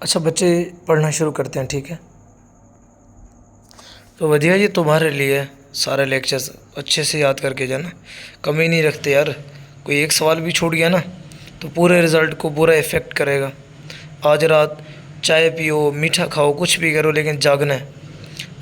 अच्छा बच्चे पढ़ना शुरू करते हैं, ठीक है। तो वधिया जी तुम्हारे लिए सारे लेक्चर्स अच्छे से याद करके जाना, कमी नहीं रखते यार। कोई एक सवाल भी छूट गया ना तो पूरे रिज़ल्ट को पूरा इफ़ेक्ट करेगा। आज रात चाय पियो, मीठा खाओ, कुछ भी करो, लेकिन जागना है,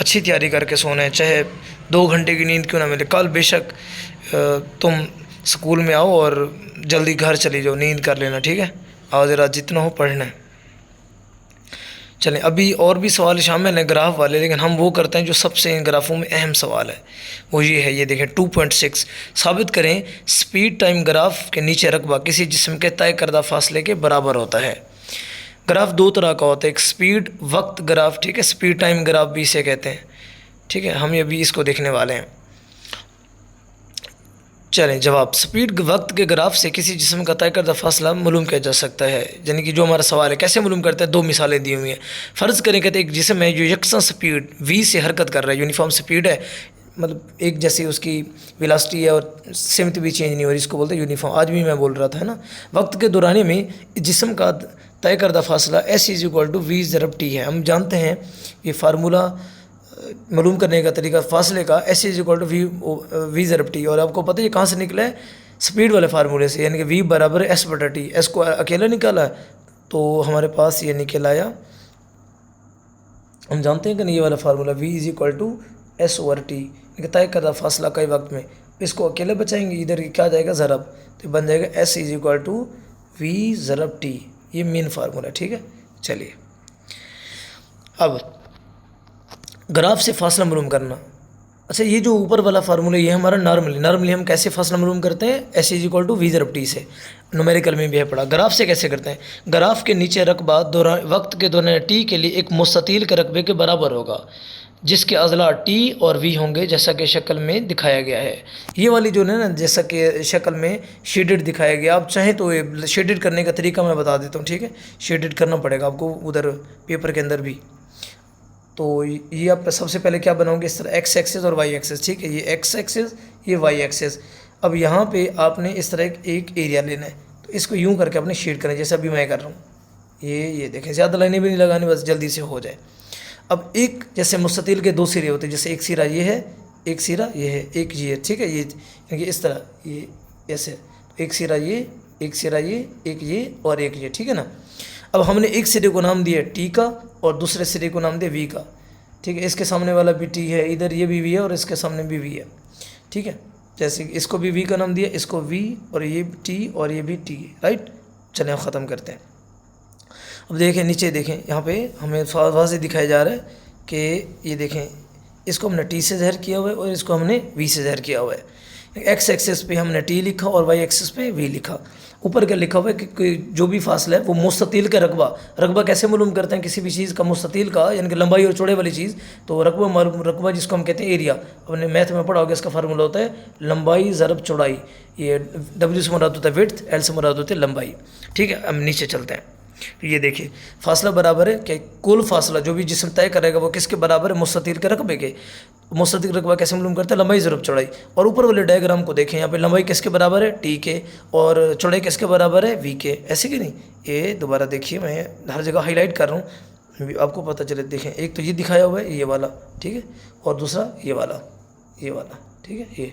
अच्छी तैयारी करके सोना है। चाहे 2 घंटे की नींद क्यों ना मिले, कल बेशक तुम स्कूल में आओ और जल्दी घर चली जाओ, नींद कर लेना, ठीक है। आज रात जितना हो पढ़ना है। चलें, अभी और भी सवाल शामिल हैं ग्राफ वाले, लेकिन हम वो करते हैं जो सबसे इन ग्राफों में अहम सवाल है। वो ये है, ये देखें 2.6 साबित करें स्पीड टाइम ग्राफ के नीचे रकबा किसी जिस्म के तय करदा फासले के बराबर होता है। ग्राफ दो तरह का होता है, एक स्पीड वक्त ग्राफ, ठीक है, स्पीड टाइम ग्राफ भी इसे कहते हैं, ठीक है। हम अभी इसको देखने वाले हैं। चलें, जवाब स्पीड वक्त के ग्राफ से किसी जिस्म का तय करदा फासला मालूम किया जा सकता है। यानी कि जो हमारा सवाल है कैसे मालूम करते हैं, दो मिसालें दी हुई हैं। फ़र्ज़ करें, कहते हैं एक जिस्म है जो यकसा स्पीड v से हरकत कर रहा है, यूनिफॉर्म स्पीड है, मतलब एक जैसी उसकी वेलोसिटी है और सिमत भी चेंज नहीं हो रही, इसको बोलते हैं यूनिफॉर्म। आज भी मैं बोल रहा था, है ना। वक्त के दौरान में जिस्म का तय करदा फासला s = v ज़रब t है। हम जानते हैं ये फार्मूला मालूम करने का तरीका फासले का s = v ज़रब t, और आपको पता है ये कहाँ से निकला है, स्पीड वाले फार्मूले से, यानी कि v बराबर s/t। s को अकेला निकाला तो हमारे पास ये निकल आया, हम जानते हैं कि नहीं, ये वाला फार्मूला v = s/t, तय करदा फासला कई वक्त में। इसको अकेले बचाएंगे, इधर क्या जाएगा ज़रब, तो बन जाएगा s = v ज़रब t। ये मेन फार्मूला, ठीक है। चलिए, अब ग्राफ से फासला मालूम करना। अच्छा, ये जो ऊपर वाला फार्मूला ये हमारा नॉर्मली हम कैसे फासला मालूम करते हैं, s = v ज़रब t से, न्यूमेरिकल में भी है पढ़ा। ग्राफ से कैसे करते हैं, ग्राफ के नीचे रकबा वक्त के दौरान t के लिए एक मुस्ततील के रकबे के बराबर होगा, जिसके अज़ला t और v होंगे, जैसा कि शक्ल में दिखाया गया है। ये वाली जो है ना, जैसा कि शक्ल में शेडेड दिखाया गया, आप चाहें तो शेडेड करने का तरीका मैं बता देता हूँ, ठीक है। शेडेड करना पड़ेगा आपको उधर पेपर के अंदर भी। तो ये आप सबसे पहले क्या बनाओगे, इस तरह x एक्सिस और y एक्सिस, ठीक है। ये x एक्सिस, ये y एक्सिस। अब यहाँ पे आपने इस तरह एक एरिया लेना है, तो इसको यूं करके आपने शेड करना है, जैसे अभी मैं कर रहा हूँ। ये देखें, ज़्यादा लाइनें भी नहीं लगानी, बस जल्दी से हो जाए। अब एक जैसे मुस्ततील के दो सिरे होते हैं, जैसे एक सिरा ये है, एक सिरा ये है, एक ये है, ठीक है। ये क्योंकि इस तरह ये ऐसे, एक सिरा ये, एक सिरा ये, एक ये और एक ये, ठीक है ना। अब हमने एक सिरे को नाम दिया टी का और दूसरे सिरे को नाम दिया वी का, ठीक है। इसके सामने वाला भी टी है, इधर ये भी वी है और इसके सामने भी वी है, ठीक है। जैसे इसको भी वी का नाम दिया, इसको वी, और ये टी और ये भी टी, राइट। चलें अब ख़त्म करते हैं। अब देखें नीचे, देखें यहाँ पे हमें वाज़ेह दिखाया जा रहा है कि ये देखें, इसको हमने टी से ज़हर किया हुआ है और इसको हमने वी से ज़हर किया हुआ है। एक्स एक्सिस पे हमने टी लिखा और वाई एक्सिस पे वी लिखा। ऊपर क्या लिखा हुआ है कि जो भी फासला है वो मुस्ततील का रकबा कैसे मालूम करते हैं किसी भी चीज़ का, मुस्ततील का यानी कि लंबाई और चौड़े वाली चीज़। तो रकबा जिसको हम कहते हैं एरिया, अपने मैथ में पढ़ा होगा, इसका फार्मूला होता है लंबाई ज़रब चौड़ाई। ये W से मुराद होता है विड्थ, L से मुराद होती है लंबाई, ठीक है। अब नीचे चलते हैं। ये देखिए फासला बराबर है कि कुल फासला जो भी जिस्म तय करेगा वो किसके बराबर है, मुस्ततील के रकबे के। मुस्ततील रकबा कैसे मालूम करते हैं, लंबाई ज़रब चौड़ाई। और ऊपर वाले डायग्राम को देखें, यहाँ पे लंबाई किसके बराबर है, टी के, और चौड़ाई किसके बराबर है, वी के। ऐसे कि नहीं, ये दोबारा देखिए, मैं हर जगह हाईलाइट कर रहा हूँ, आपको पता चले। देखें, एक तो ये दिखाया हुआ है ये वाला, ठीक है, और दूसरा ये वाला, ठीक है। ये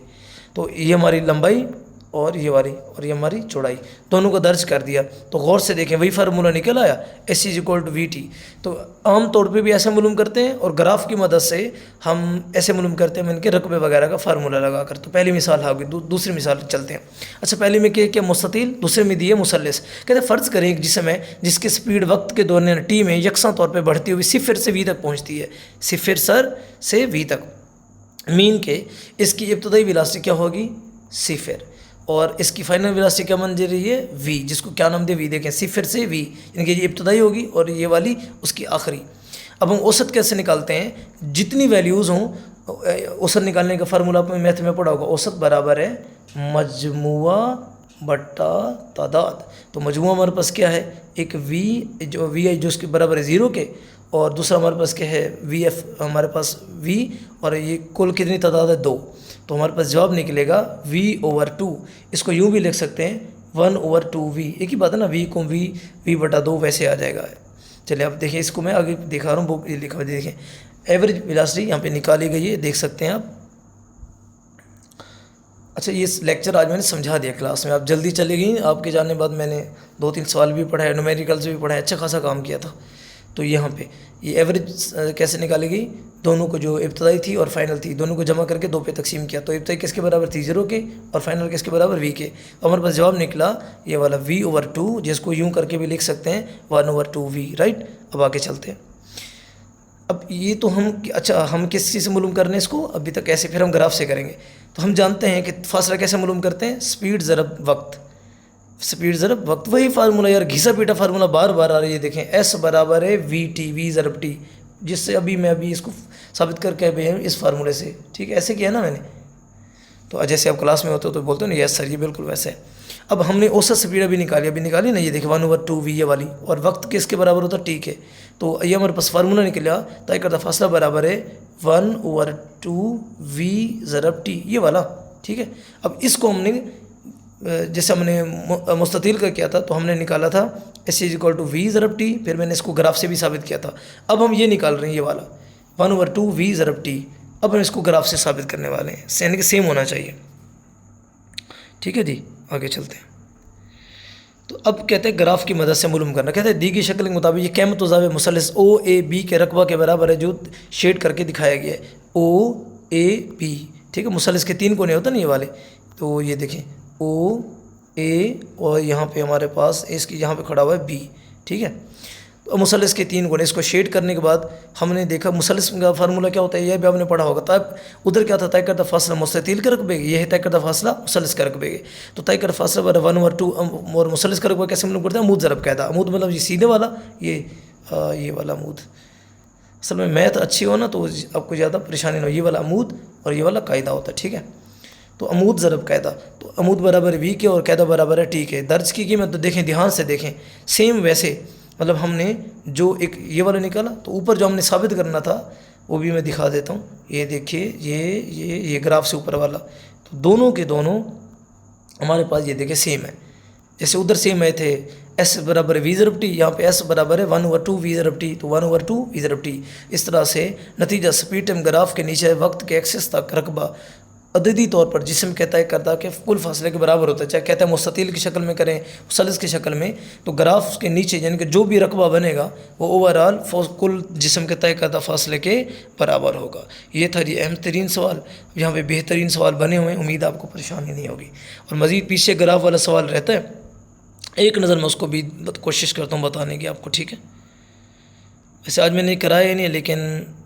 तो ये हमारी लंबाई और ये वाली, और ये हमारी चौड़ाई, दोनों को दर्ज कर दिया। तो गौर से देखें, वही फार्मूला निकल आया, s = vt। तो आम तौर पे भी ऐसे मालूम करते हैं और ग्राफ की मदद से हम ऐसे मालूम करते हैं इनके रकबे वगैरह का फार्मूला लगा कर। तो पहली मिसाल होगी, दूसरी मिसाल चलते हैं। अच्छा, पहले में क्या मुस्ततील, दूसरे में दिए मुसल्लिस। कहते फ़र्ज़ करें एक जिस्म है जिसकी स्पीड वक्त के दौरान टी में यकसा तौर पर बढ़ती हुई 0 से v तक पहुँचती है, 0 से v तक। मीन के इसकी इब्तदाई वेलोसिटी क्या होगी, 0, और इसकी फाइनल वेलोसिटी क्या बन रही है, v, जिसको क्या नाम दिया, v। देखें 0 से v, यानी कि ये इब्तदाई होगी और ये वाली उसकी आखिरी। अब हम औसत कैसे निकालते हैं, जितनी वैल्यूज़ हों, औसत निकालने का फार्मूला आपने मैथ में पढ़ा होगा, औसत बराबर है मजमुआ बट्टा तादाद। तो मजमुआ हमारे पास क्या है, एक v जो उसके बराबर है 0 के, और दूसरा हमारे पास क्या है, vf, हमारे पास v, और ये कुल कितनी तादाद है, 2। तो हमारे पास जवाब निकलेगा v/2। इसको यूँ भी लिख सकते हैं 1/2v, एक ही बात है ना, v को v/2 वैसे आ जाएगा। चलिए अब देखिए, इसको मैं आगे दिखा रहा हूँ, बुक ये लिखा हुआ है, देखिए एवरेज वेलोसिटी यहाँ पे निकाली गई है, देख सकते हैं आप। अच्छा, ये लेक्चर आज मैंने समझा दिया क्लास में, आप जल्दी चले गई, आपके जाने बाद मैंने 2-3 सवाल भी पढ़ाए, न्यूमेरिकल्स भी पढ़ाए, अच्छा खासा काम किया था। तो यहाँ पे ये एवरेज कैसे निकाली गई, दोनों को जो इब्तदाई थी और फाइनल थी दोनों को जमा करके 2 पे तकसीम किया, तो इब्तदाई किसके बराबर थी 0 के और फाइनल किसके बराबर v के। तो हमारे पास जवाब निकला ये वाला v/2, जिसको यूँ करके भी लिख सकते हैं 1/2v, राइट। अब आगे चलते हैं। अब ये तो हम, अच्छा हम किस चीज़ से मालूम कर रहे हैं इसको अभी तक, कैसे फिर हम ग्राफ से करेंगे। तो हम जानते हैं कि फासला कैसे मालूम करते हैं, स्पीड ज़रब वक्त, स्पीड ज़रब वक्त, वही फार्मूला यार, घिसा पीटा फार्मूला बार बार आ रहा है। ये देखें S बराबर है VT, V ज़रब T, जिससे मैं इसको साबित करके भी हूँ इस फार्मूले से, ठीक है, ऐसे किया ना मैंने। तो जैसे आप क्लास में होते हो तो बोलते हो ना यस सर, ये बिल्कुल वैसे है। अब हमने औसत स्पीड अभी निकाली ना, ये देखिए 1/2v ये वाली, और वक्त किसके बराबर होता है, T के। तो ये हमारे पास फार्मूला निकला, तय करता फासला बराबर है 1/2v ज़रब T, ये वाला, ठीक है। अब इसको हमने जैसे हमने मुस्ततील का किया था तो हमने निकाला था S=v ज़रब T, फिर मैंने इसको ग्राफ से भी साबित किया था। अब हम ये निकाल रहे हैं, ये वाला 1/2v ज़रब T, अब हम इसको ग्राफ से साबित करने वाले हैं, यानी कि सेम होना चाहिए, ठीक है जी। आगे चलते हैं। तो अब कहते हैं ग्राफ की मदद से मालूम करना, कहते हैं दी गई शक्ल के मुताबिक ये कैम तज़ावे मुसल्लस OAB के रकबा के बराबर है, जो शेड करके दिखाया गया है OAB, ठीक है। मुसल्लस के 3 कोने होते हैं ना ये वाले, तो ये देखें OA और यहाँ पे हमारे पास इसकी यहाँ पे खड़ा हुआ है B, ठीक है। तो मुसल्लस के 3 कोने, इसको शेड करने के बाद हमने देखा मुसल्लस का फार्मूला क्या होता है, यह भी आपने पढ़ा होगा। तब उधर क्या था, तय करता फासला मुस्ततील का रकबे, ये है तय करता फासला मुसल्लस का रकबे। तो तय कर फासला बराबर 1/2 और मुसल्लस का रकबा कैसे मालूम करते हैं, अमूद ज़रब कायदा। अमूद मतलब ये सीधे वाला, ये वाला अमूद। असल में मैथ अच्छी हो ना तो आपको ज़्यादा परेशानी ना हो, ये वाला अमूद और ये वाला कायदा होता है, ठीक है। तो अमूद ज़रब कायदा, तो अमूद बराबर v के और कायदा बराबर है T के। दर्ज की कीमत तो देखें, ध्यान से देखें, सेम वैसे, मतलब हमने जो एक ये वाला निकाला, तो ऊपर जो हमने साबित करना था वो भी मैं दिखा देता हूँ। ये देखिए, ये ग्राफ से ऊपर वाला, तो दोनों के दोनों हमारे पास ये देखिए सेम है। जैसे उधर सेम आए थे S बराबर v ज़रब T, यहाँ पे S बराबर है 1/2v ज़रब T, तो 1/2v ज़रब T। इस तरह से नतीजा स्पीड टाइम ग्राफ के नीचे वक्त के एक्सेस तक रकबा अददी तौर पर जिस्म कहता है करता कि कुल फासले के बराबर होता है, चाहे कहता है मुस्ततील की शक्ल में करें, मुसल्लस की शक्ल में, तो ग्राफ के नीचे यानी कि जो भी रकबा बनेगा वो ओवरऑल कुल जिस्म के तय करता फासले के बराबर होगा। ये था जी अहम तरीन सवाल, यहाँ पे बेहतरीन सवाल बने हुए हैं, उम्मीद आपको परेशानी नहीं होगी। और मज़ीद पीछे ग्राफ वाला सवाल रहता है, एक नज़र मैं उसको भी कोशिश करता हूँ बताने की आपको, ठीक है। वैसे आज मैंने कराया ही नहीं है, लेकिन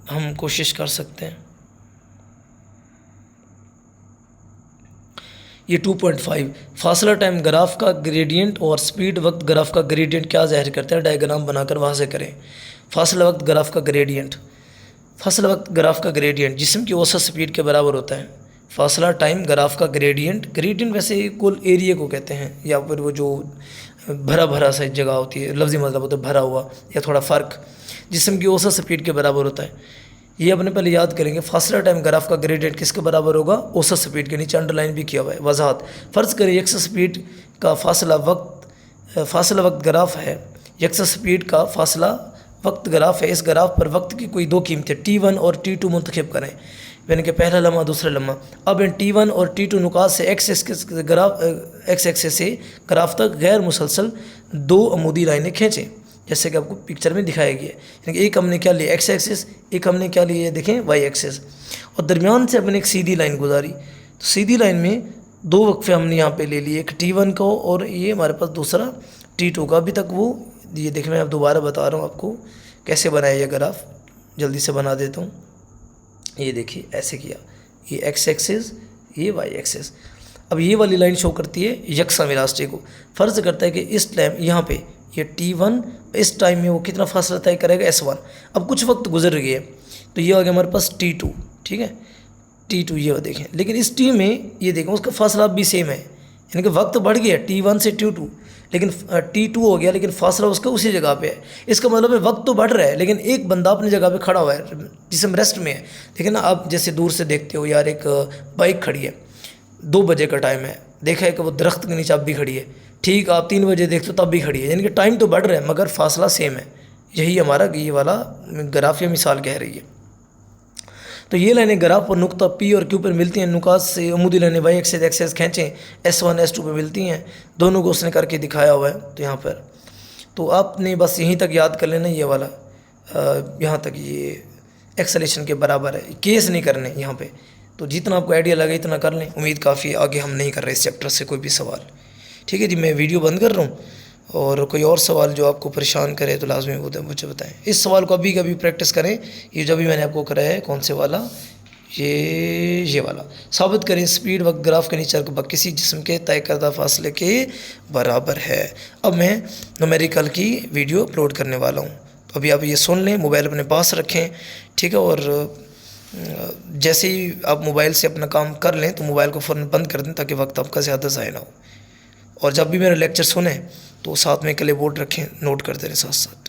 हम कोशिश कर सकते हैं। ये 2.5 फासला टाइम ग्राफ का ग्रेडियंट और स्पीड वक्त ग्राफ का ग्रेडियंट क्या ज़ाहिर करते हैं, डायग्राम बनाकर वहाँ से करें। फासला वक्त ग्राफ का ग्रेडियंट, फासला वक्त ग्राफ का ग्रेडियंट जिस्म की औसत स्पीड के बराबर होता है। फासला टाइम ग्राफ का ग्रेडियंट, ग्रेडियंट वैसे कुल एरिया को कहते हैं, या फिर वो जो भरा भरा सा जगह होती है, लफ्ज़ी मतलब होता है भरा हुआ या थोड़ा फ़र्क, जिस्म की औसत स्पीड के बराबर होता है। ये अपने पहले याद करेंगे, फासला टाइम ग्राफ का ग्रेडियंट किसके बराबर होगा, औसत स्पीड के, नीचे अंडरलाइन भी किया हुआ है वजाहत। फ़र्ज़ करें यकसा स्पीड का फासला वक्त ग्राफ है, यकसा स्पीड का फासला वक्त ग्राफ है। इस ग्राफ पर वक्त की कोई 2 कीमतें T1 और T2 मुंतखब करें, यानी कि पहला लम्हा दूसरा लम्हा। अब इन T1 और T2 नुकात से एक्स एक्सेस से ग्राफ तक गैर मुसलसल 2 अमूदी लाइनें खींचें, जैसे कि आपको पिक्चर में दिखाया गया है। यानी कि एक हमने क्या लिया एक्स एक्सिस, एक हमने क्या लिया देखें वाई एक्सिस, और दरमियान से अपने एक सीधी लाइन गुजारी। तो सीधी लाइन में 2 वक्फे हमने यहाँ पे ले लिए, एक T1 का और ये हमारे पास दूसरा T2 का। अभी तक वो ये देखें, मैं अब दोबारा बता रहा हूँ आपको कैसे बनाया ये ग्राफ, जल्दी से बना देता हूँ। ये देखिए ऐसे किया, ये एक्स एक्सिस, ये वाई एक्सिस। अब ये वाली लाइन शो करती है यकसा वेलोसिटी को। फ़र्ज़ करता है कि इस टाइम यहाँ पे ये T1 इस टाइम में वो कितना फासला तय करेगा S1। अब कुछ वक्त गुजर गया तो ये आ गया हमारे पास T2, ठीक है, T2 ये देखें। लेकिन इस T में ये देखें उसका फासला अब भी सेम है, यानी कि वक्त बढ़ गया T1 से T2, लेकिन T2 हो गया, लेकिन फासला उसका उसी जगह पे है। इसका मतलब है वक्त तो बढ़ रहा है, लेकिन एक बंदा अपनी जगह पे खड़ा हुआ है जिसम रेस्ट में है। देखिए ना, आप जैसे दूर से देखते हो यार, एक बाइक खड़ी है, 2 बजे का टाइम है, देखा है कि वो दरख्त के नीचे अब भी खड़ी है, ठीक आप 3 बजे देखते हो तब भी खड़ी है, यानी कि टाइम तो बढ़ रहा है मगर फासला सेम है। यही हमारा ये वाला ग्राफ या मिसाल कह रही है। तो ये लाइनें ग्राफ पर नुक्ता पी और क्यू पर मिलती हैं, नुकात से अमूदी लाइनें वाई एक्सेस खींचें S1 S2 पे मिलती हैं, दोनों को उसने करके दिखाया हुआ है। तो यहाँ पर तो आपने बस यहीं तक याद कर लेना, ये वाला यहाँ तक ये एक्सेलेरेशन के बराबर है, केस नहीं करने यहाँ पे। तो जितना आपको आइडिया लगे इतना कर लें, उम्मीद काफ़ी है। आगे हम नहीं कर रहे इस चैप्टर से कोई भी सवाल। ठीक है जी, मैं वीडियो बंद कर रहा हूँ, और कोई और सवाल जो आपको परेशान करे तो लाजमी वो मुझे बताएं। इस सवाल को अभी कभी प्रैक्टिस करें, ये जो भी मैंने आपको कराया है, कौन से वाला, ये वाला। साबित करें स्पीड वक्त ग्राफ के नीचे वक्त किसी जिस्म के तय करदा फासले के बराबर है। अब मैं न्यूमेरिकल की वीडियो अपलोड करने वाला हूँ, तो अभी आप ये सुन लें, मोबाइल अपने पास रखें, ठीक है। और जैसे ही आप मोबाइल से अपना काम कर लें तो मोबाइल को फ़ौरन बंद कर दें, ताकि वक्त आपका ज़्यादा ज़ाया ना हो। और जब भी मेरा लेक्चर सुने तो साथ में क्लिपबोर्ड रखें, नोट करते रहें साथ साथ।